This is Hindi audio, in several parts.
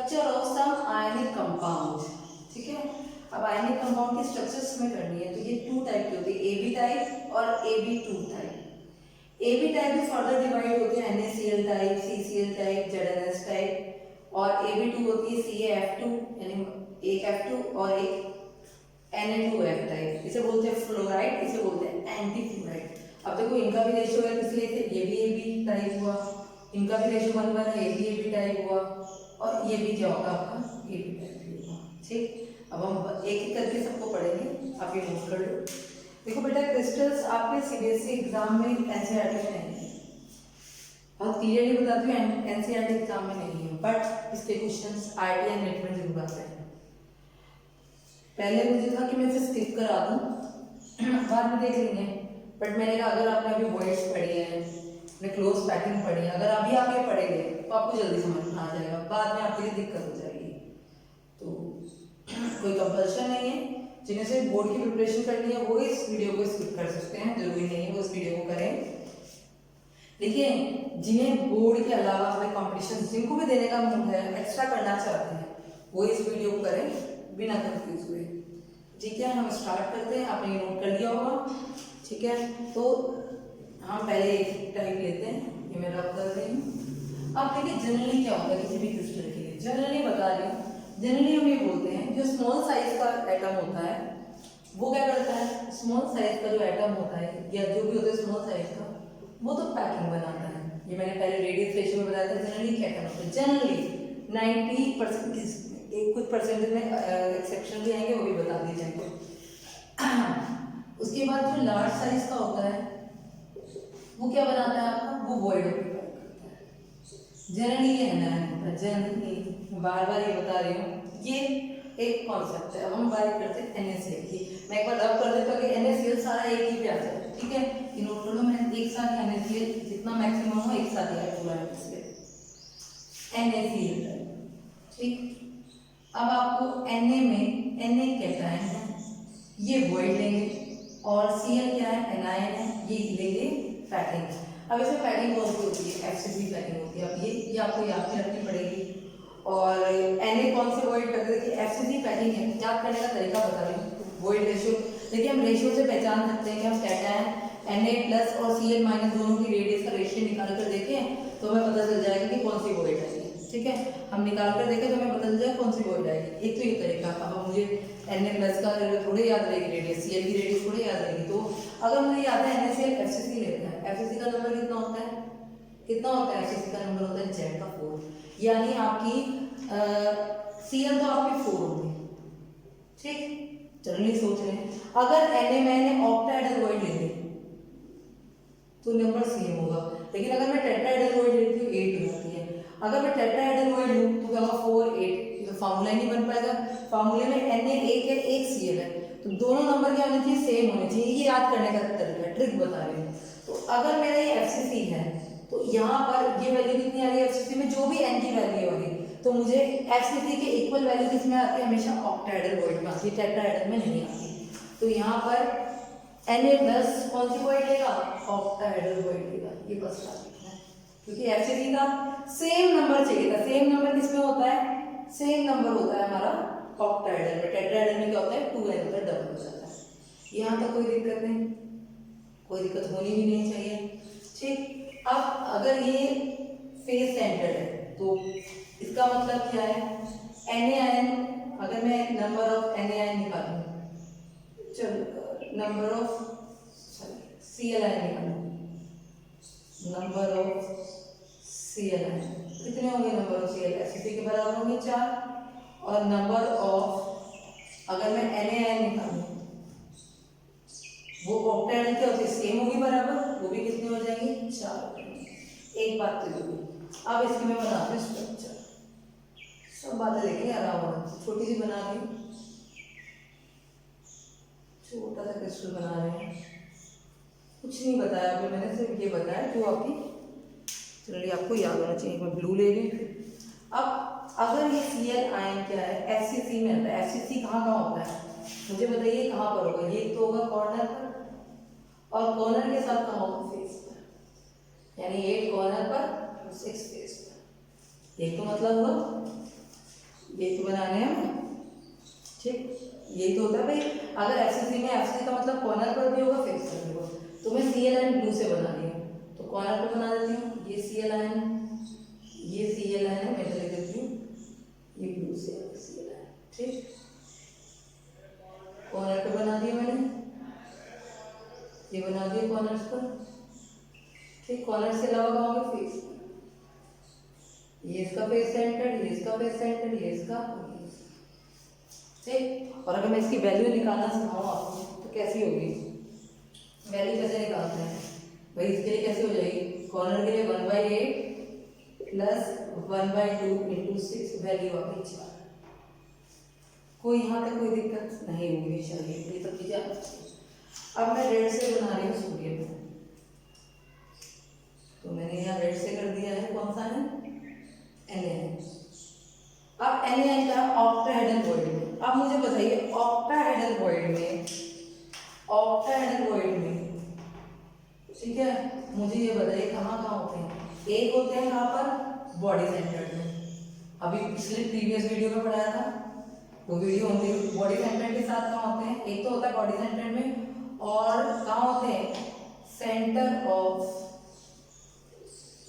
स्ट्रक्चर ऑफ सम आयनिक कंपाउंड, ठीक है। अब आयनिक कंपाउंड की स्ट्रक्चर्स में करनी है, तो ये 2 टाइप की होती है, AB टाइप और AB2 टाइप। AB टाइप में फर्दर डिवाइड होती है NaCl type, CCl type, ZnS type, और AB2 होती है CaF2 यानी एक F2 और एक Na2F टाइप। इसे बोलते हैं फ्लोराइड, इसे बोलते हैं एंटी फ्लोराइड। अब देखो इनका भी रेशियो है, इसलिए ये भी AB टाइप हुआ, इनका भी रेशियो 1:1 है, ये भी AB टाइप हुआ, और ये भी क्या होगा आपका AB टाइप हुआ, ठीक। अब हम एक एक करके सबको पढ़ेंगे, आप ये नोट कर लो। देखो बेटा, क्रिस्टल्स आपके CBSE एग्जाम में NCERT में नहीं है, बहुत क्लियरली बताती हूँ, NCERT एग्जाम में नहीं है, बट इसके क्वेश्चंस IIT एंड नेट में जरूर आते हैं। पहले मुझे था कि मैं इसे स्किप करा दूं, बाद में देख लेंगे, बट मैंने कहा अगर आपने अभी वॉइस पढ़ी है, आपने क्लोज पैकिंग पढ़ी है, अगर अभी आप ये पढ़ेंगे तो आपको जल्दी समझ में आ जाएगा, बाद में आपके लिए दिक्कत हो जाएगी। तो कोई कंपल्शन नहीं है, जिन्हें से बोर्ड की प्रिपरेशन करनी है वो इस वीडियो को स्किप कर सकते हैं, जरूरी नहीं है वो इस वीडियो को करें। देखिए, जिन्हें बोर्ड के अलावा हमें कॉम्पिटिशन जिनको भी देने का मूड है, एक्स्ट्रा करना चाहते हैं, वो इस वीडियो को करें बिना कंफ्यूज हुए, ठीक है। हम स्टार्ट करते हैं, आपने ये नोट कर लिया होगा, ठीक है। तो हम पहले एक टाइप लेते हैं, ये मैं रब कर रही हूँ। अब देखिए जनरली क्या होता है किसी भी क्रिस्टल के लिए, जनरली बता रही हूँ, जनरली हम ये बोलते हैं जो स्मॉल साइज का एटम होता है वो क्या करता है, स्मॉल साइज का जो एटम होता है या जो भी होता है स्मॉल साइज का, वो तो पैकिंग बनाता है। ये मैंने पहले रेडियस रेशियो में बताया था, जनरली क्या करना होता है, जनरली 90% एक कुछ परसेंटेज में एक्सेप्शन भी आएंगे, वो भी बता दिए जाएंगे। उसके बाद जो लार्ज साइज का होता है वो क्या बनाता है आपका, वो वॉइड ऑक्यूपाई करता है। जनरली ये है ना, जनरली बार बार ये बता रही हूँ, ये एक कॉन्सेप्ट है। अब हम बात करते हैं NaCl की, मैं एक बार रब कर देता हूँ कि NaCl सारा एक ही पे आ जाए, ठीक है। कि नोट कर लो, मैंने एक साथ NaCl जितना मैक्सिमम हो एक साथ है पूरा NaCl, ठीक। अब आपको Na में Na कैटायन है, ये वॉइड लेंगे, और Cl क्या है, एनायन है, ये लेंगे पैकिंग। अब इसमें पैकिंग कौन सी होती है, FCC पैकिंग होती है। अब ये आपको याद रखनी पड़ेगी। और Na कौन से वॉइड करते हैं, देखिए FCC पैकिंग है, याद करने का तरीका बता रही हूँ, वॉइड रेशियो। देखिए हम रेशियो से पहचान सकते हैं कि हम कैटायन Na प्लस और Cl माइनस दोनों की रेडियस का रेशियो निकाल कर देखें तो हमें पता चल जाएगा कि कौन सी वॉइड है, ठीक है। हम निकाल कर देखें तो हमें पता चल जाए कौन सी वॉइड आएगी। एक तो ये तरीका। अब मुझे Na प्लस का थोड़े याद रहेगी रेडियस, Cl की रेडियस थोड़े याद रहेगी, तो अगर मुझे याद है NaCl FCC लेते हैं, FCC का नंबर कितना होता है, कितना होता है, FCC का नंबर होता है Z का 4, यानी आपकी Cl तो आपकी 4 होगी, ठीक। जनरली सोच रहे हैं अगर Na मैंने ऑक्टाहेड्रल वॉइड ले ली तो नंबर सेम होगा, लेकिन अगर मैं टेट्राहेड्रल वॉइड लेती हूँ 8 हो जाती है। अगर मैं टेट्राहेड्रल वॉइड लूँ तो क्या होगा 4 8, तो फार्मूला नहीं बन पाएगा। फार्मूले में Na एक है, एक Cl है, तो दोनों नंबर क्या होने चाहिए, सेम होने चाहिए। ये याद करने का तरीका, ट्रिक बता रही हूँ। तो अगर मेरा ये FCC है तो यहाँ पर ये वैल्यू कितनी आ रही है FCC में, जो भी n की वैल्यू होगी, तो मुझे FCC के इक्वल वैल्यू किसमें आती है, हमेशा ऑक्टाहेड्रल वॉइड में आती है, टेट्राहेड्रल में नहीं आती। तो यहाँ पर Na प्लस कौन सी वॉइड लेगा, ऑक्टाहेड्रल वॉइड लेगा, ये बस लिखना है, क्योंकि FCC का सेम नंबर चाहिए था। सेम नंबर किसमें होता है, सेम नंबर होता है हमारा ऑक्टाहेड्रल में। टेट्राहेड्रल में क्या होता है 2n होता है, डबल हो जाता है। यहाँ तक कोई दिक्कत नहीं, कोई दिक्कत होनी भी नहीं चाहिए, ठीक। अब अगर ये फेस सेंटर्ड है तो इसका मतलब क्या है, NaIN, अगर मैं नंबर ऑफ NaIN निकालूं, चलो नंबर ऑफ Cl निकालूं, नंबर ऑफ Cl कितने होंगे, नंबर ऑफ Cl FCC के बराबर होंगे 4, और नंबर ऑफ अगर मैं NaIN निकालूं वो ऑक्टाहेड्रल क्या होती है, सेम होगी बराबर, वो भी कितने हो जाएंगे 4 हो जाएंगे। एक बात तो होगी। अब इसकी मैं बनाती हूँ स्ट्रक्चर, सब बातें देखेंगे आराम से, छोटी सी बना रही हूँ, छोटा सा क्रिस्टल बना रहे हैं, कुछ नहीं बताया अभी मैंने, सिर्फ ये बताया जो आपकी चलिए आपको याद होना चाहिए। मैं ब्लू ले रही हूँ। अब अगर ये Cl आयन क्या है, FCC में आता है। FCC कहाँ कहाँ होता है मुझे बताइए, कहाँ पर होगा, ये तो होगा कॉर्नर पर, और कॉर्नर के साथ कहाँ होगा, फेस पर, यानी 8 कॉर्नर पर 6 फेस पर। एक तो मतलब हुआ ठीक, यही तो होता है भाई। अगर FCC में FCC का मतलब कॉर्नर पर भी होगा, फेस पर भी होगा। तो मैं CL लाइन ब्लू से बना रही हूँ, तो कॉर्नर पे बना देती हूँ, ये CL लाइन, ये CL लाइन है, मैं इधर लिख देती हूँ, ये ब्लू से CL लाइन। ठीक, कॉर्नर पे बना दिया मैंने, ये बना दिया कॉर्नर्स पर। ठीक, कॉर्नर से अलावा कहाँ होगा, फेस। ये इसका फेस सेंटर, ये इसका फेस सेंटर, ये इसका। ठीक, और अगर मैं इसकी वैल्यू निकालना सिखाऊँ आपको तो कैसी होगी, वैल्यू कैसे निकालते हैं भाई, इसके लिए कैसे हो जाएगी, कॉर्नर के लिए 1/8 प्लस 1/2 इंटू 6, वैल्यू आ गई 4। कोई यहाँ तक कोई दिक्कत नहीं होगी, चलिए ये सब चीजें। अब मैं रेड से बना रही हूँ सोडियम, तो मैंने यहाँ रेड से कर दिया है, कौन सा है, NaN। अब NaN का ऑक्टाहेड्रल वॉइड में, अब मुझे बताइए ऑक्टाहेड्रल वॉइड में, ऑक्टाहेड्रल वॉइड में, ठीक है, मुझे ये बताइए कहाँ कहाँ होते हैं। एक होते हैं कहाँ पर, बॉडी सेंटर में, अभी पिछले प्रीवियस वीडियो में पढ़ाया था, वो वीडियो होती है। बॉडी सेंटर के साथ कहाँ होते हैं, एक तो होता है बॉडी सेंटर में, और कहाँ होते हैं, सेंटर ऑफ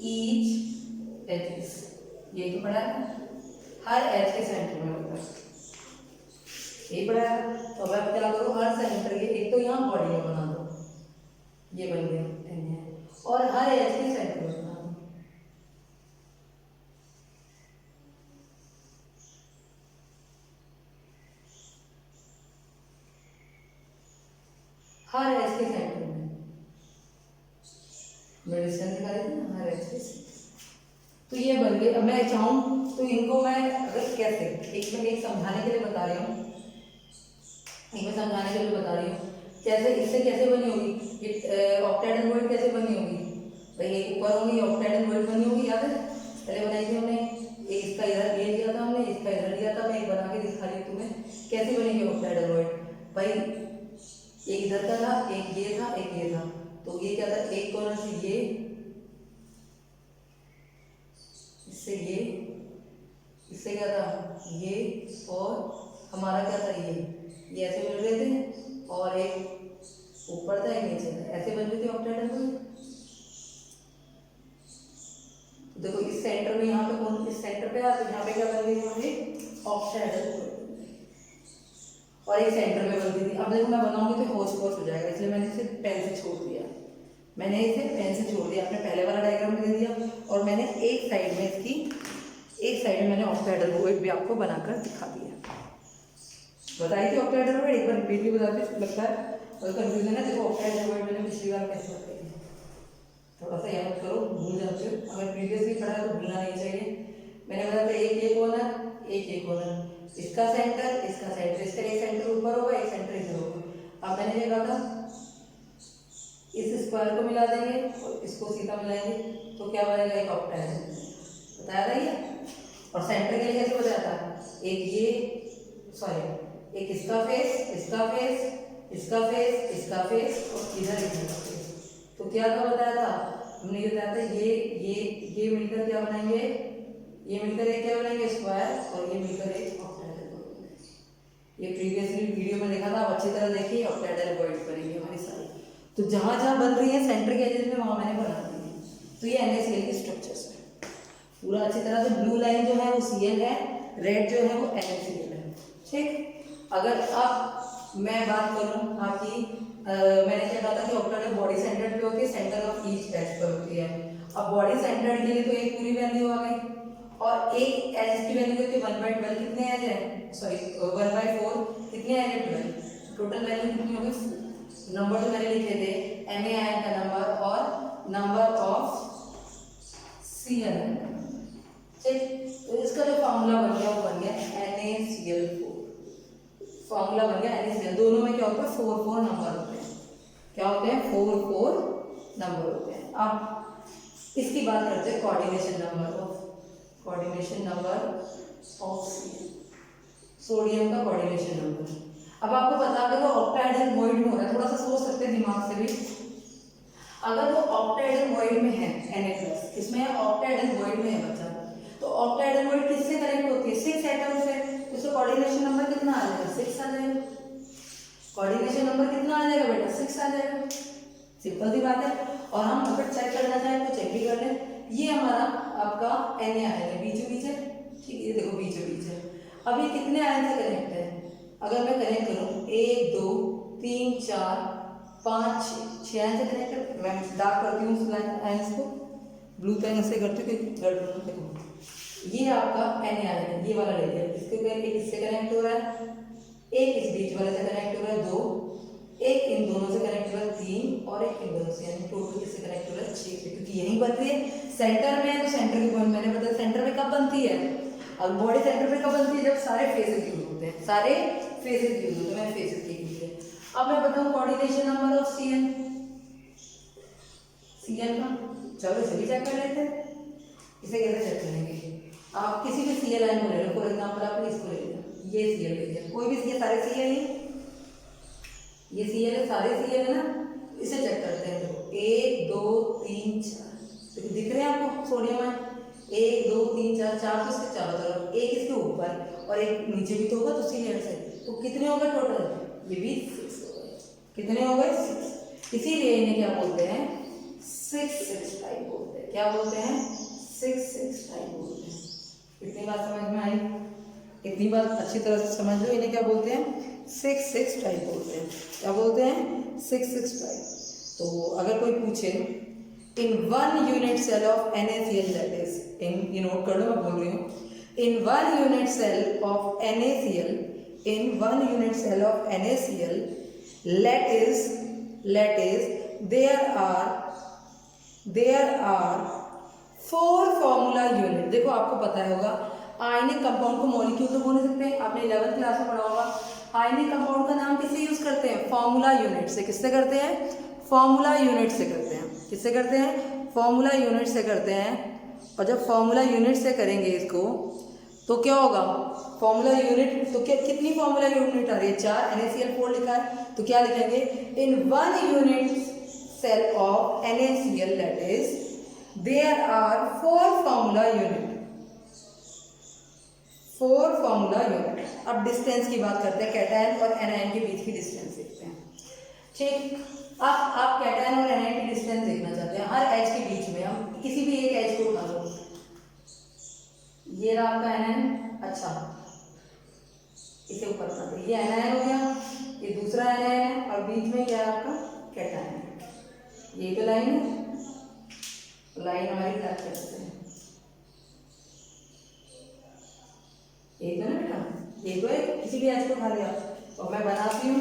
ईच एज, यही तो पढ़ा है, हर एज के सेंटर में होता है, यही पढ़ा है। तो अब आप क्या करो, हर सेंटर के, एक तो यहाँ बॉडी में बना दो, ये बन गया NaN, और हर एज के सेंटर में बना दो। हर एज के सेंटर में मेडिसिन दिखा रही थी ना, हर एज के सेंटर। तो ये बन गए। अब मैं चाहूँ तो इनको मैं अगर कैसे, एक समझाने के लिए बता रही हूँ, एक मैं समझाने के लिए बता रही हूँ कैसे, इससे कैसे बनी होगी, ऑक्टाहेड्रल वॉइड कैसे बनी होगी भाई, एक ऊपर होगी ऑक्टाहेड्रल वॉइड बनी होगी, याद है पहले बनाई थी हमने, एक इसका इधर ये लिया था हमने, इसका इधर लिया था, मैं एक बना के दिखा रही हूँ तुम्हें कैसे बनेगी ऑक्टाहेड्रल वॉइड भाई। एक इधर का था, एक ये था, एक ये था, तो ये क्या था, एक कॉर्नर से ये, इससे ये, इससे क्या था ये, और हमारा क्या था ये ऐसे मिल रहे थे, और एक ऊपर था एक नीचे था, ऐसे बन रही थी ऑक्टाहेड्रल वॉइड। देखो इस सेंटर में, यहाँ पे कौन, इस सेंटर पे तो यहाँ पे क्या बन गई हमारी ऑक्टाहेड्रल वॉइड, और एक सेंटर में बनती थी। अब देखो मैं बनाऊंगी तो होच पोच हो जाएगा, इसलिए मैंने इसे पेन से छोड़ दिया, मैंने इसे पेन से छोड़ दिया, आपने पहले वाला डायग्राम में दे दिया, और मैंने एक साइड में इसकी, एक साइड में मैंने ऑक्टाहेड्रल वॉइड भी आपको बनाकर दिखा दिया। बताई थी ऑक्टाहेड्रल वॉइड, एक बार रिपीट भी बताते, लगता है और कंफ्यूजन है। देखो ऑक्टाहेड्रल वॉइड मैंने पिछली बार कैसे बताई, थोड़ा सा याद करो, भूल जाते हो, अगर प्रीवियसली पढ़ा है तो भूलना नहीं चाहिए। मैंने बताया था एक ये कॉर्नर, एक ये कॉर्नर, इसका सेंटर, इसका सेंटर, इसका एक सेंटर ऊपर होगा, एक सेंटर इधर होगा। अब मैंने ये कहा था इस स्क्वायर को मिला देंगे और इसको सीधा मिलाएंगे तो क्या बनेगा, एक ऑक्टाहेड्रल, बताया था ये। और सेंटर के लिए कैसे बताया था, एक ये, सॉरी, एक इसका फेस, इसका फेस, इसका फेस, इसका फेस, और इधर इसका फेस। तो क्या था बताया था हमने, ये बताया था ये मिलकर क्या बनाएंगे, ये मिलकर एक क्या बनाएंगे, स्क्वायर, और ये मिलकर एक ऑक्टाहेड्रल वॉइड। ये प्रीवियसली वीडियो में देखा था, आप अच्छी तरह देखिए, ऑक्टाहेड्रल वॉइड बनेंगे हमारी सारी। तो जहाँ जहाँ बन रही है सेंटर के एजेस में, वहाँ मैंने बना दी है। तो ये NaCl के स्ट्रक्चर्स है पूरा अच्छी तरह से। ब्लू लाइन जो है वो Cl है, रेड जो है वो NaCl है। ठीक, अगर अब मैं बात करूँ आपकी, मैंने क्या कहा था कि ऑक्टाहेड्रल बॉडी सेंटर पे होती है, centre of each as per होती है। अब बॉडी सेंटर के लिए तो एक पूरी वैल्यू आ गई, और एक एज की वैल्यू होती है 1/12, कितने एज है, सॉरी 1/4, कितने एज है 12, टोटल वैल्यू कितनी होगी, नंबर जो मैंने लिखे थे NaN का नंबर और नंबर ऑफ Cl। ठीक, तो इसका जो फॉर्मूला बन गया वो बन गया NaCl4, फॉर्मूला बन गया NaCl। दोनों में क्या होता है, 4 नंबर होते हैं, क्या होते हैं, 4 नंबर होते हैं। अब इसकी बात करते हैं coordination number of, coordination number of Cl, sodium का कोऑर्डिनेशन नंबर। अब आपको बता दें वो ऑक्टाहेड्रल वॉइड में हो रहा है, थोड़ा सा सोच सकते हैं दिमाग से भी। अगर वो ऑक्टाहेड्रल वॉइड में है Na+, इसमें ऑक्टाहेड्रल वॉइड में है बच्चा, तो ऑक्टाहेड्रल वॉइड किससे कनेक्ट होती है, 6 एटम से, तो उसका कोऑर्डिनेशन नंबर कितना आ जाएगा, 6 आ जाएगा। कोऑर्डिनेशन नंबर कितना आ जाएगा बेटा? 6 आ जाएगा। सिंपल सी बात है। और हम अगर चेक करना चाहें तो चेक भी कर लें। ये हमारा आपका Na आएगा, बीचों बीच है, ठीक है, ये देखो बीचों बीच है। अब ये कितने आयन से कनेक्ट है? अगर मैं कनेक्ट करूँ 1 2 3 4 5 6 आयन से कनेक्ट है। मैं डार्क करती हूँ उस आयन्स को, ब्लू पेन से करती हूँ कि देखो ये आपका Na आएगा, ये वाला ले लिया। इससे कनेक्ट हो रहा है, एक इस बीच वाले से कनेक्ट हो रहा है 2, एक इन दोनों से कनेक्ट हो रहा है 3 और एक इन दोनों से, यानी टोटल किससे कनेक्ट हो रहा है 6 से, क्योंकि यही बनती है सेंटर में है। तो सेंटर की पॉइंट मैंने बताया सेंटर में कब बनती है? अब बॉडी सेंटर पे कब बनती है? जब सारे फेसेस यूज होते हैं, सारे फेसेस यूज होते हैं। मैंने फेसेस की यूज है। अब मैं बताऊं कोऑर्डिनेशन नंबर ऑफ Cl का, चलो इसे भी चेक कर लेते हैं। इसे कैसे चेक करेंगे? आप किसी भी Cl लाइन को ले लो, फॉर एग्जांपल आपने इसको ले लिया, ये Cl ले लिया, कोई भी Cl, सारे Cl है, ये Cl है, सारे Cl है ना। इसे चेक करते हैं। देखो 1 2 3 4 दिख रहे हैं आपको सोडियम आयन? 1 2 3 4, 4 तो इसके चारों तरफ, एक इसके ऊपर और एक नीचे भी तो होगा, तो Cl से तो कितने हो गए टोटल? ये भी 6 हो गए। कितने हो गए? 6। इसीलिए इन्हें क्या बोलते हैं? 6 टाइप बोलते हैं। क्या बोलते हैं? 6 टाइप बोलते हैं। इतनी बात समझ में आई? इतनी बात अच्छी तरह से समझ लो। इन्हें क्या बोलते हैं? 6 टाइप बोलते हैं। क्या बोलते हैं? 6 टाइप। तो अगर कोई पूछे in 1 unit cell of NaCl, that is in, ये नोट कर लो, मैं बोल रही हूँ, in 1 unit cell of NaCl, in 1 unit cell of NaCl, let is there are 4 formula unit. देखो आपको पता है होगा आयनिक कंपाउंड को मॉलिक्यूल तो बोल नहीं सकते, आपने 11th क्लास में पढ़ा होगा। आयनिक कंपाउंड का नाम किससे यूज करते हैं? फॉर्मूला यूनिट से। किससे करते हैं? फॉर्मूला यूनिट से करते हैं। किससे करते हैं? फॉर्मूला यूनिट से करते हैं। और जब फॉर्मूला यूनिट से करेंगे इसको तो क्या होगा? फॉर्मूला यूनिट तो क्या, कितनी फॉर्मूला यूनिट आ रही है? 4, NaCl4 लिखा है, तो क्या लिखेंगे? In 1 unit cell of NaCl, that is there are 4 formula unit. 4 formula unit. अब डिस्टेंस की बात करते हैं, कैटायन और एनायन के बीच की डिस्टेंस देखते हैं। ठीक, अब आप कैटायन और एनायन की डिस्टेंस देखना चाहते हैं। हर एच के बीच में हम किसी भी एक एच को उठा लो, ये रहा आपका एनायन, अच्छा इसे ऊपर उठा दो, ये एनायन हो गया, ये दूसरा एनायन है, और बीच में क्या है आपका? कैटायन। ये तो लाइन है, लाइन हमारी ट्रैक करते हैं, एक तो ना बेटा, ये तो है, किसी भी एच को उठा लिया। और मैं बनाती हूँ,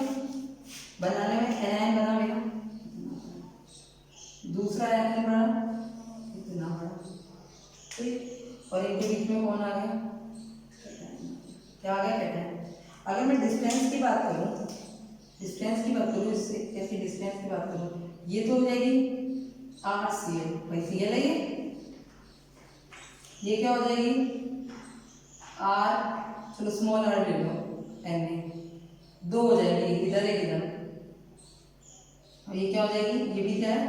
बनाने में एनायन बना मेरा, दूसरा एनायन बना, इतना बड़ा, ठीक, और इनके बीच में कौन आ गया? क्या आ गया? कैटायन। अगर मैं डिस्टेंस की बात करूँ, डिस्टेंस की बात करूँ, इससे इसकी डिस्टेंस की बात करूँ, ये तो हो जाएगी RCl, भाई Cl है ये क्या हो जाएगी? R, चलो स्मॉल r ले लो, Na, 2 हो जाएगी, इधर एक इधर, और ये क्या हो जाएगी? ये भी क्या है?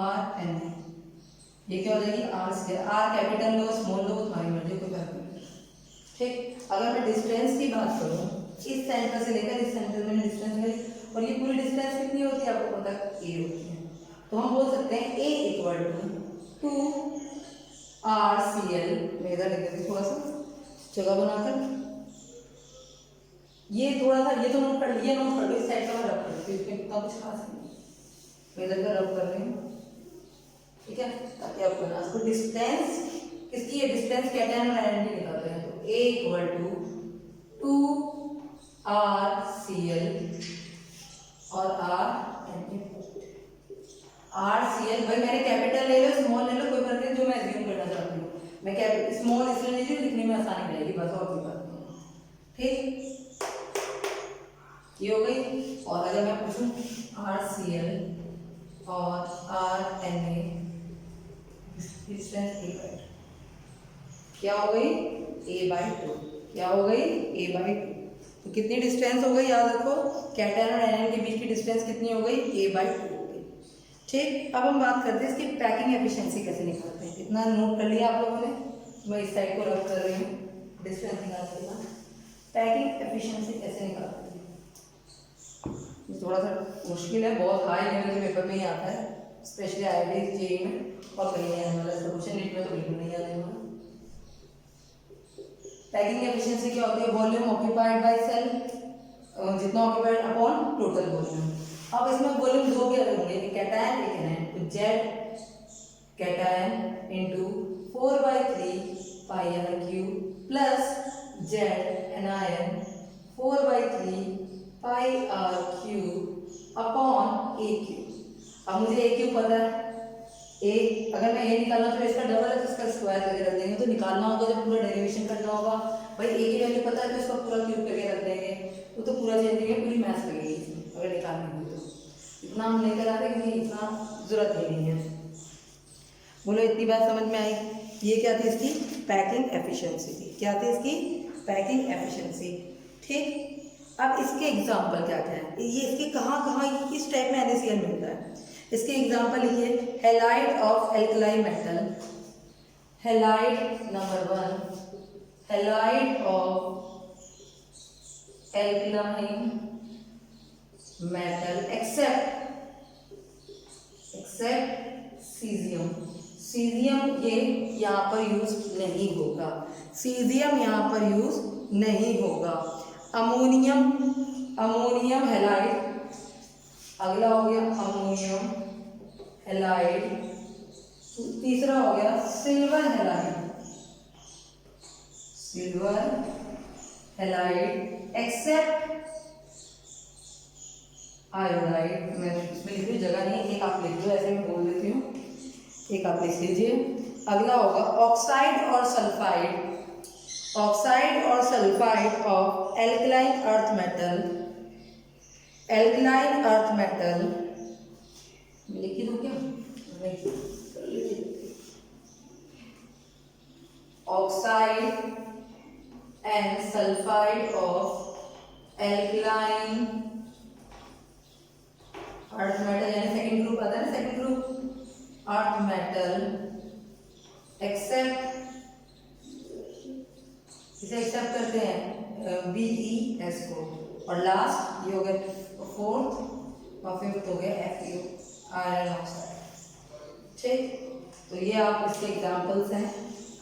RNA। ये क्या हो जाएगी? RCl। R कैपिटल लो, स्मॉल लो, तुम्हारी मर्जी, कोई बात नहीं। ठीक, अगर मैं डिस्टेंस की बात करूँ, इस सेंटर से लेकर इस सेंटर में डिस्टेंस है, और ये पूरी डिस्टेंस कितनी होती है आपको पता है? A होती है। तो हम बोल सकते हैं A = 2RCl, मैं इधर लिख देती थोड़ा सा जगह बनाकर, ये थोड़ा सा, ये तो नोट कर, ये नोट कर लो, इस साइड का मैं रब कर देती हूँ, इसमें इतना कुछ खास नहीं, मैं इधर का रब कर रही हूँ, ठीक है, ताकि आपको ना इसको डिस्टेंस किसकी है? डिस्टेंस कैटायन और एनायन की निकालते हैं। तो A = 2RCl और RNA। RCl, भाई मैंने कैपिटल ले लो, स्मॉल ले लो, कोई फर्क नहीं, जो मैं एज्यूम करना चाहती हूँ। मैं कैपिटल स्मॉल इसलिए ले रही हूँ, लिखने में आसानी रहेगी, बस और कोई बात नहीं। ठीक, ये हो गई। और अगर मैं पूछूं RCl और RNA डिस्टेंस A/2, क्या हो गई? A/2। क्या हो गई? A/2। तो कितनी डिस्टेंस हो गई? याद रखो, कैटायन और एनायन के बीच की डिस्टेंस कितनी हो गई? A/2 हो गई। ठीक, अब हम बात करते हैं इसकी पैकिंग एफिशिएंसी कैसे निकालते हैं। इतना नोट कर लिया आप लोगों ने, मैं इस साइड को रब कर रही हूँ, डिस्टेंस निकालने के बाद पैकिंग एफिशिएंसी कैसे निकालते हैं? थोड़ा सा मुश्किल है, बहुत हाई लेवल के पेपर में ही आता है, स्पेशली IIT जेईई में, और कहीं नहीं आने वाला है क्वेश्चन, नीट में तो बिल्कुल नहीं आने वाला। पैकिंग एफिशिएंसी क्या होती है? वॉल्यूम ऑक्यूपाइड बाय सेल, जितना ऑक्यूपाइड अपॉन टोटल वॉल्यूम। अब इसमें वॉल्यूम दो के होंगे, एक कैटायन एक एनायन, तो Z cation into 4/3 pi r cube plus Z anion 4/3 pi r cube upon a cube. अब मुझे ए क्यूब पता है, ए अगर मैं ए निकालना तो इसका डबल है तो इसका स्क्वायर करके रख देंगे, तो निकालना होगा जब पूरा डेरिवेशन करना होगा भाई, ए की वैल्यू पता है तो इसका पूरा क्यूब करके रख देंगे, वो तो पूरा चेंज करेंगे, पूरी मैथ्स लगेगी इसमें अगर निकालनी होगी तो। इतना हम नहीं कराते क्योंकि इतना जरूरत ही नहीं है। बोलो इतनी बात समझ में आई? ये क्या थी इसकी पैकिंग एफिशिएंसी थी। क्या थी इसकी पैकिंग एफिशिएंसी, ठीक। अब इसके एग्जाम्पल क्या क्या है, ये इसके कहाँ किस टाइप में NaCl मिलता है, इसके एग्जाम्पल लिखिए। Halide of alkali metal, halide number 1, halide of alkaline metal except caesium. Caesium ये यहाँ पर यूज नहीं होगा, सीजियम यहाँ पर यूज नहीं होगा। अमोनियम, अमोनियम हैलाइड, अगला हो गया अमोनियम हैलाइड, तीसरा हो गया silver halide, silver halide except iodide. मैं इसमें लिख रही जगह नहीं, एक आप लिख दो, ऐसे मैं बोल देती हूँ, एक आप लिख लीजिए। अगला होगा ऑक्साइड और सल्फाइड, ऑक्साइड और sulphide of alkaline earth metal, alkaline earth metal लिखी दो क्या, oxide and sulphide of alkaline earth metal, यानी सेकंड ग्रुप आता है ना, second group earth metal except, इसे एक्सेप्ट करते हैं BeS को, और लास्ट ये हो गया फोर्थ और फिफ्थ हो गया FeO आयरन ऑक्साइड, ठीक। तो ये आप इसके एग्जाम्पल्स हैं,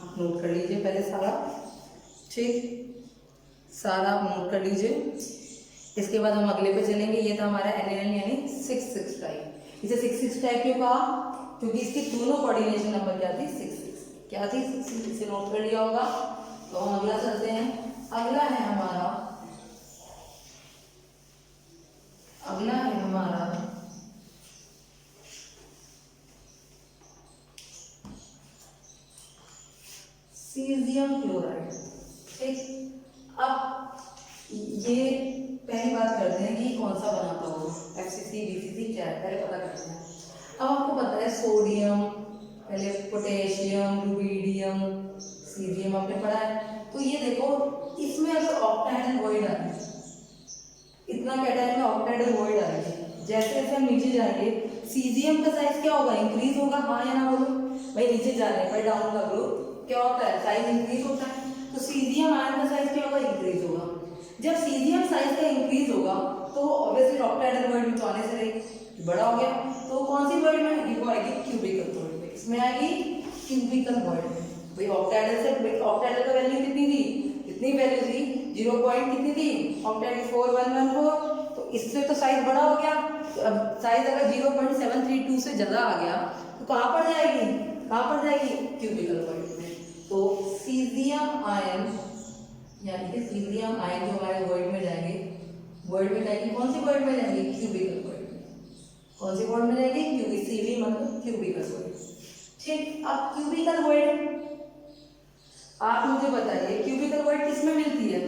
आप नोट कर लीजिए पहले सारा, ठीक, सारा आप नोट कर लीजिए। इसके बाद हम अगले पे चलेंगे। ये था हमारा NaN यानी 6 टाइप। इसे 6 टाइप क्यों कहा? क्योंकि इसकी दोनों कोऑर्डिनेशन नंबर क्या थी 6, क्या थी 6, इसे नोट कर लिया होगा। तो हम अगला चलते हैं। अगला है हमारा सीजियम क्लोराइड, ठीक। अब ये पहली बात करते हैं कि कौन सा बनाता हो, FCC BCC क्या है पहले पता करते हैं। अब आपको पता है सोडियम, पहले पोटेशियम, रुबीडियम, सीजियम आपने पढ़ा है। तो ये देखो इसमें अगर ऑक्टाहेड्रल वॉइड आ रही है, इतना कैटायन में ऑक्टाहेड्रल वॉइड आ रही है, जैसे जैसे हम नीचे जाएंगे सीजियम का साइज क्या होगा, इंक्रीज होगा, हाँ या ना बोलो भाई। नीचे जाने पर डाउन का ग्रुप क्या होता है, साइज इंक्रीज होता है। तो सीजियम आयन का साइज क्या होगा, इंक्रीज होगा। जब सीजियम साइज का इंक्रीज होगा तो ऑब्वियसली ऑक्टाहेड्रल वॉइड में तो आने से रहेगी, बड़ा हो गया। तो कौन सी वॉइड में, वो आएगी क्यूबिकल वॉइड में, इसमें आएगी क्यूबिकल वॉइड में। भाई ऑक्टाहेड्रल से ऑक्टाहेड्रल का वैल्यू कितनी थी, कितनी वैल्यू थी 0 पॉइंट कितनी थी ऑक्टाहेड्रल 4114, तो इससे तो साइज बड़ा हो गया। तो अब साइज अगर 0.732 से ज्यादा आ गया तो कहाँ पर जाएगी, कहाँ पर जाएगी, क्यूबिकल वॉइड में। तो सीजियम आयन यानी कि सीजियम आयन जो हमारे वॉइड में जाएंगे, वॉइड में जाएगी, कौन सी वॉइड में जाएंगे, क्यूबिकल वॉइड में। कौन सी वॉइड में जाएगी, क्यूबिक, सीवी मतलब क्यूबिकल वॉइड, ठीक। अब क्यूबिकल वॉइड आप मुझे बताइए क्यूबिकल वॉइड किस में मिलती है,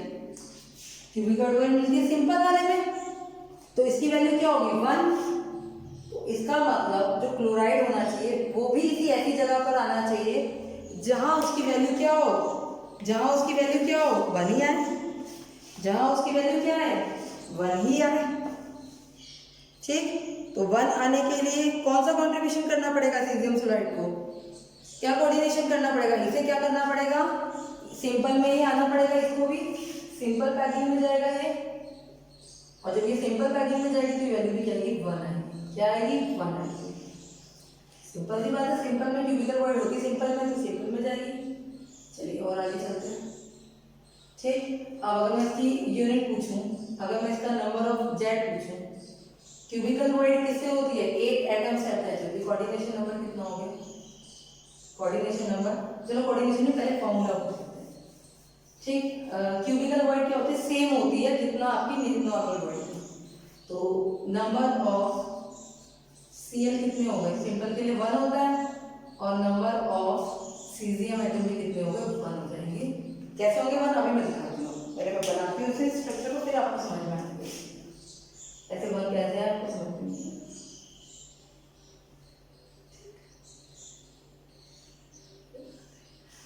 क्यूबिकल वॉइड मिलती है सिंपल वाले में। तो इसकी वैल्यू क्या होगी 1। तो इसका मतलब जो क्लोराइड होना चाहिए वो भी इसी ऐसी जगह पर आना चाहिए जहां उसकी वैल्यू क्या हो, जहां उसकी वैल्यू क्या हो 1 ही आए, जहां उसकी वैल्यू क्या है 1 ही आए, ठीक। तो 1 आने के लिए कौन सा कॉन्ट्रीब्यूशन करना पड़ेगा सीजियम क्लोराइड को, क्या कोऑर्डिनेशन करना पड़ेगा, इसे क्या करना पड़ेगा, सिंपल में ही आना पड़ेगा, इसको भी सिंपल पैकिंग में जाएगा ये, और जब ये सिंपल पैकिंग में जाएगी तो वैल्यू भी क्या आएगी 1 आएगी। क्या आएगी 1 आएगी। सिंपल सी बात है, सिंपल में क्यूबिकल वर्ड होती है सिंपल में तो सिंपल में जाएगी। चलिए और आगे चलते हैं। ठीक, अब अगर मैं इसकी यूनिट पूछूं, अगर मैं इसका नंबर ऑफ जेट पूछूं, क्यूबिकल वर्ड किससे होती है, 8 एटम से अटैच होती है। कोऑर्डिनेशन नंबर कितना हो गया, कोऑर्डिनेशन नंबर, चलो कोऑर्डिनेशन में पहले फॉर्मूला पूछते हैं। ठीक, क्यूबिकल वर्ड क्या होती है, सेम होती है जितना आपकी नॉर्मल वर्ड है। तो नंबर ऑफ Cl कितने हो गए, सिंपल के लिए 1 होता है, और नंबर ऑफ सीजियम एटम भी कितने हो गए, 1 हो जाएंगे। कैसे होंगे 1 अभी मैं दिखाती हूँ, पहले मैं बनाती हूँ इसे स्ट्रक्चर को, फिर आपको समझ में आएगा ऐसे 1 कैसे है, आपको समझ में नहीं है।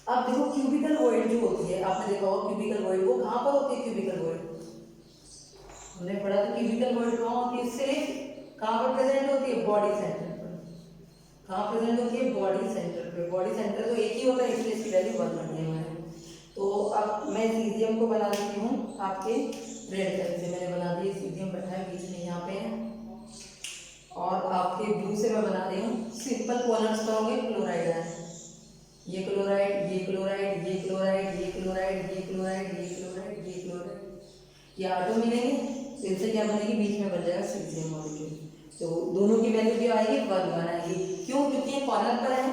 अब देखो क्यूबिकल वर्ड जो होती है, आपने देखा होगा क्यूबिकल वर्ड वो कहाँ पर होती है, क्यूबिकल वर्ड हमने पढ़ा था, क्यूबिकल वर्ड कहाँ होती है, सिर्फ कहाँ पर प्रेजेंट होती है, बॉडी सेंटर पर। कहाँ प्रेजेंट होती है, बॉडी सेंटर पे। बॉडी सेंटर तो एक ही होता है, इसलिए इसकी वैल्यू 1 बन गई हमारे। तो अब मैं सीजियम को बना देती हूँ आपके रेड कलर से, मैंने बना दिया, सीजियम बैठा है बीच में यहाँ पे है, और आपके ब्लू से मैं बना रही हूँ सिंपल कॉर्नर्स पर होंगे क्लोराइड है, ये क्लोराइड, ये क्लोराइड, ये क्लोराइड, ये क्लोराइड, ये क्लोराइड, ये क्लोराइड, ये क्लोराइड, ये आटो मिलेंगे, तो इनसे क्या बनेगी, बीच में बन जाएगा सीजियम मॉलिक्यूल। तो दोनों की वैल्यू क्या आएगी, 1 आएगी। क्यों, क्योंकि ये कॉर्नर पर है,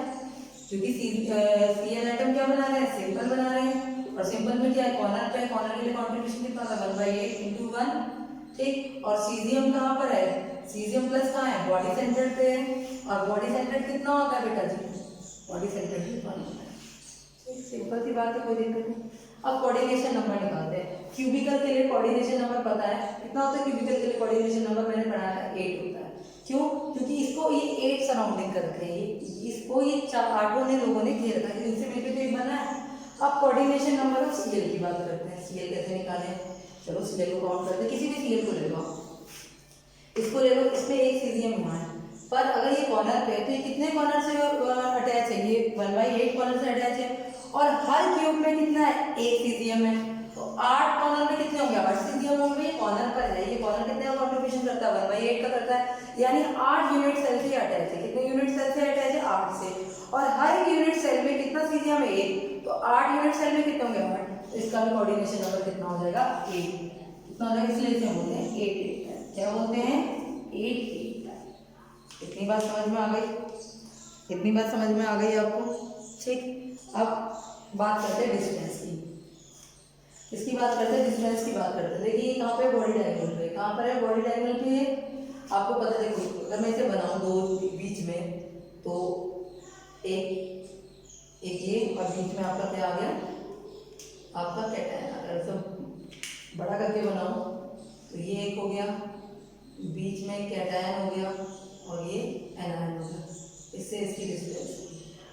क्योंकि Cl एटम क्या बना रहे हैं, सिंपल बना रहे हैं, और सिंपल में क्या है, कॉर्नर पे है, कॉर्नर के लिए कॉन्ट्रीब्यूशन कितना था, 1/8 × 1। ठीक, और सीजियम कहाँ पर है, सीजियम प्लस कहाँ है, बॉडी सेंटर पे है, और बॉडी सेंटर कितना होता है बेटा जी, बॉडी सेंटर भी 1 होता है। सिंपल सी बात है, कोई दिक्कत नहीं। अब कोऑर्डिनेशन नंबर निकालते हैं। क्यूबिकल के लिए कोऑर्डिनेशन नंबर पता है कितना होता है, क्यूबिकल के लिए कोऑर्डिनेशन नंबर मैंने पढ़ाया था 8 होता है। क्यों, क्योंकि इसको ये 8 सराउंडिंग कर रखे हैं, इसको ये 8 ने लोगों ने घेर रखा है, इनसे मिलकर तो एक बना है। अब कोऑर्डिनेशन नंबर ऑफ Cl की बात करते हैं, Cl कैसे निकालें, चलो Cl को काउंट करते हैं, किसी भी Cl को ले लो, इसको ले लो, इसमें एक सीजियम यहाँ है, पर अगर ये कॉर्नर पे है तो ये कितने कॉर्नर से अटैच है, ये 1/8 कॉर्नर से अटैच है, और हर क्यूब में कितना है, एक सीजियम है, तो 8 कॉर्नर में कितने होंगे, 8 सीजियम होंगे। ये कॉर्नर पर है, ये कॉर्नर कितने का कॉन्ट्रीब्यूशन करता है, 1/8 का करता है, यानी 8 यूनिट सेल से अटैच है। कितने यूनिट सेल से अटैच है, 8 से, और हर यूनिट सेल में कितना सीजियम है, 1, तो 8 यूनिट सेल में कितने होंगे, 8, तो इसका भी कोऑर्डिनेशन नंबर कितना हो जाएगा, 8 कितना हो जाएगा, इसलिए इसे बोलते हैं 8, क्या बोलते हैं, 8। इतनी बात समझ में आ गई, इतनी बात समझ में आ गई आपको। ठीक, अब बात करते हैं डिस्टेंस की, इसकी बात करते हैं, डिस्टेंस की बात करते हैं। देखिए कहाँ पे बॉडी डायगोनल पे, कहाँ पर है बॉडी डायगोनल पे, आपको पता है, देखो अगर मैं इसे बनाऊं दो बीच में, तो एक ये, और बीच में आपका क्या आ गया, आपका कैटायन। अगर सब बड़ा करके बनाऊं तो ये एक हो गया, बीच में कैटायन हो गया, और ये एनायन हो गया, इससे इसकी डिस्टेंस।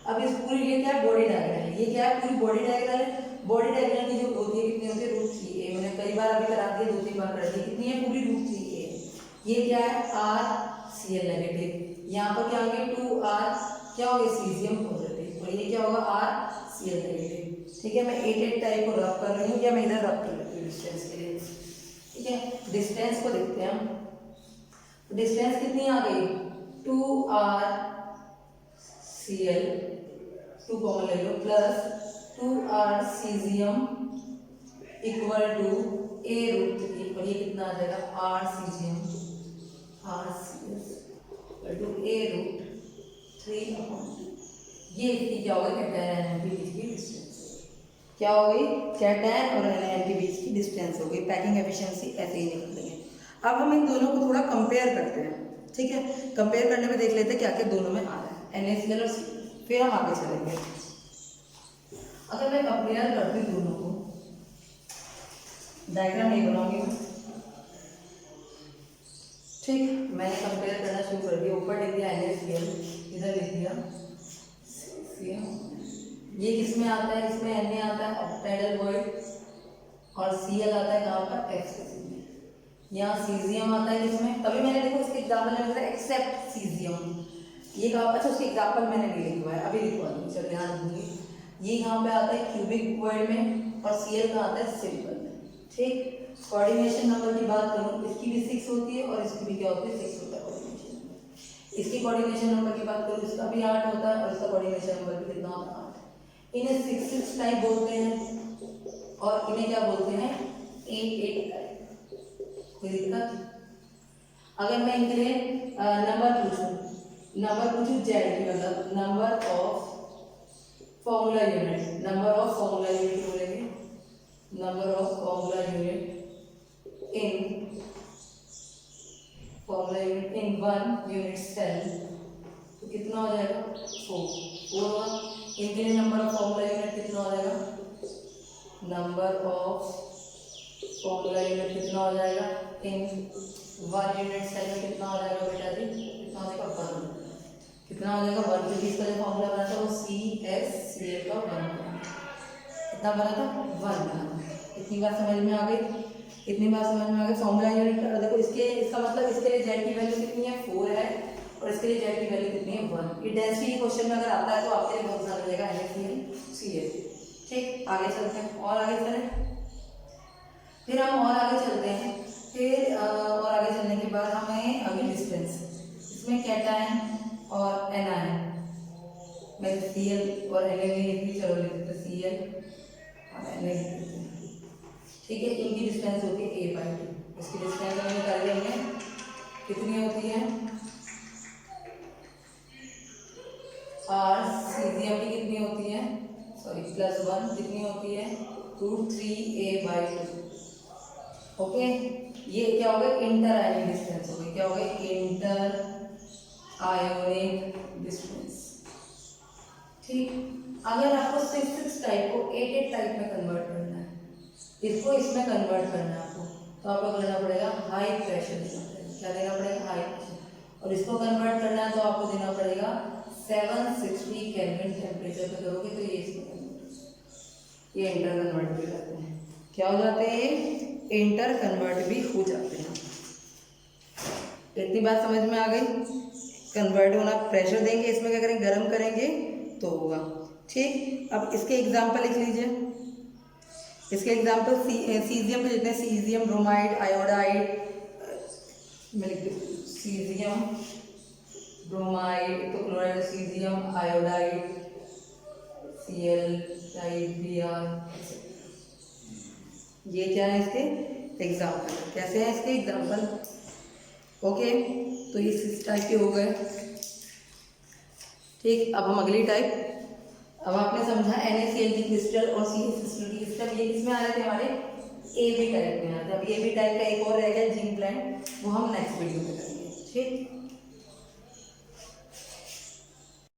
अब इस पूरी, ये क्या है, बॉडी डायगोनल है, ये क्या है, पूरी बॉडी डायगोनल है। बॉडी डायगोनल की जो होती है कितनी होती है, √3a, मैंने कई बार अभी करा दिया, 2-3 बार कर दी, कितनी है, पूरी √3a। ये क्या है, RCl नेगेटिव, यहाँ पर क्या हो गया, 2R क्या हो गया, सीजियम पॉजिटिव, और ये क्या होगा, RCl नेगेटिव। ठीक है, मैं 8 टाइप को रब कर रही हूँ, या मैं इधर रब कर लेती हूँ डिस्टेंस के लिए। ठीक है, डिस्टेंस को देखते हैं हम, डिस्टेंस कितनी आ गई, 2RCl, 2 कॉमन ले लो, plus 2R caesium equal to a√3, और ये कितना आ जाएगा, R caesium, RCl equal to a√3/2। ये इसकी क्या होगी, कैटायन एनायन के बीच की डिस्टेंस, क्या हो गई, कैटायन और एनायन के बीच की डिस्टेंस हो गई। पैकिंग एफिशिएंसी ऐसे ही निकलेंगे। अब हम इन दोनों को थोड़ा कंपेयर करते हैं। ठीक है, कंपेयर करने में देख लेते हैं क्या क्या दोनों में आ रहा है, NaCl और Cl, फिर हम आगे चलेंगे। अगर मैं कंपेयर करती हूँ दोनों को, डायग्राम नहीं बनाऊंगी मैं। ठीक, मैंने कंपेयर करना शुरू कर दिया, ऊपर लिख दिया NaCl, इधर लिख दिया Cl। ये किस में आता है, इसमें Na आता है ऑक्टेडल वॉइड, और Cl आता है कहाँ पर, एक्सेस में। यहाँ सीजियम आता है इसमें, तभी मैंने देखो इसके एग्जाम्पल में लिखा एक्सेप्ट सीजियम, ये कहाँ, अच्छा उसके एग्जाम्पल मैंने नहीं लिखवा है, अभी लिखवा दूँगी, चलिए ध्यान दूंगी। ये यहाँ पे आता है क्यूबिक वर्ड में, और Cl का आता है सिंपल में। ठीक। कोऑर्डिनेशन नंबर की बात करूँ, इसकी भी 6 होती है और इसकी भी क्या होती है, 6 होता है कोऑर्डिनेशन नंबर। इसकी कोऑर्डिनेशन नंबर की बात करूँ, इसका भी 8 होता है और इसका कोऑर्डिनेशन नंबर भी कितना होता है, 8। इन्हें 6 टाइप बोलते हैं और इन्हें क्या बोलते हैं, 8 टाइप। कोई दिक्कत? अगर मैं इनके लिए नंबर पूछूं जेड की, मतलब number of formula unit, number of formula unit बोलेंगे, number of formula unit in formula unit in 1 unit cell, तो कितना हो जाएगा, 4। इनके लिए नंबर ऑफ फॉर्मूला यूनिट कितना हो जाएगा, नंबर ऑफ फॉर्मूला यूनिट कितना हो जाएगा इन 1 यूनिट सेल में कितना हो जाएगा बेटा जी, कितना हो जाएगा 1, कितना हो जाएगा 1, क्योंकि इसका जो फॉर्मूला बना था वो CSCl का 1 बना, कितना बना था, 1 बना। इतनी बात समझ में आ गई, इतनी बात समझ में आ गई। फॉर्मूला यूनिट देखो, इसका मतलब इसके लिए जेड की वैल्यू कितनी है, 4 है, और इसके लिए जेड की वैल्यू कितनी है, 1। ये डेंसिटी क्वेश्चन में अगर आता है तो आपके लिए बहुत सारा मिलेगा NaCl। ठीक, आगे चलते हैं और आगे चलें, फिर हम और आगे चलते हैं। फिर और आगे चलने के बाद हमें अभी डिस्टेंस, इसमें कैटायन और एनायन, मैं Cl और Na भी चलो लिख देते हैं, Cl और Na लिख देते हैं। ठीक है, इनकी डिस्टेंस होती है A/2, इसकी डिस्टेंस हमें निकाल लेंगे, कितनी होती है, और सीजियम की कितनी होती है, सॉरी +1 कितनी होती है, √3A/2। ओके, ये क्या हो गया, इंटर आयोनिक डिस्टेंस हो गई, क्या हो गई, इंटर आयोनिक डिस्टेंस। ठीक, अगर आपको 6 टाइप को 8 टाइप में कन्वर्ट करना है, इसको इसमें कन्वर्ट करना है आपको, तो आपको करना पड़ेगा हाई प्रेशर देना पड़ेगा, क्या देना पड़ेगा, हाई प्रेशर। और इसको कन्वर्ट करना है तो आपको देना पड़ेगा 760 केल्विन टेम्परेचर पे करोगे, तो ये इसमें ये इंटर कन्वर्ट भी करते हैं, क्या हो जाते हैं, इंटर कन्वर्ट भी हो जाते हैं। इतनी बात समझ में आ गई, कन्वर्ट होना, प्रेशर देंगे, इसमें क्या करेंगे, गर्म करेंगे तो होगा। ठीक, अब इसके एग्जाम्पल लिख लीजिए, इसके एग्जाम्पल सीजियम के जितने, सीजियम, ब्रोमाइड, आयोडाइड, मैं लिख दूँ सीजियम, ब्रोमाइड, तो chloride, caesium, iodide, Cl, Br, ये क्या है इसके एग्जाम्पल, कैसे हैं इसके एग्जाम्पल। ओके, तो ये 6 टाइप के हो गए। ठीक, अब हम अगली टाइप, अब आपने समझा NaCl की क्रिस्टल और CH क्रिस्टल की क्रिस्टल, ये किसमें आ रहे थे, हमारे AB टाइप में आते हैं। अब AB टाइप का एक और रह गया जिंक ब्लेंड, वो हम नेक्स्ट वीडियो में करेंगे। ठीक।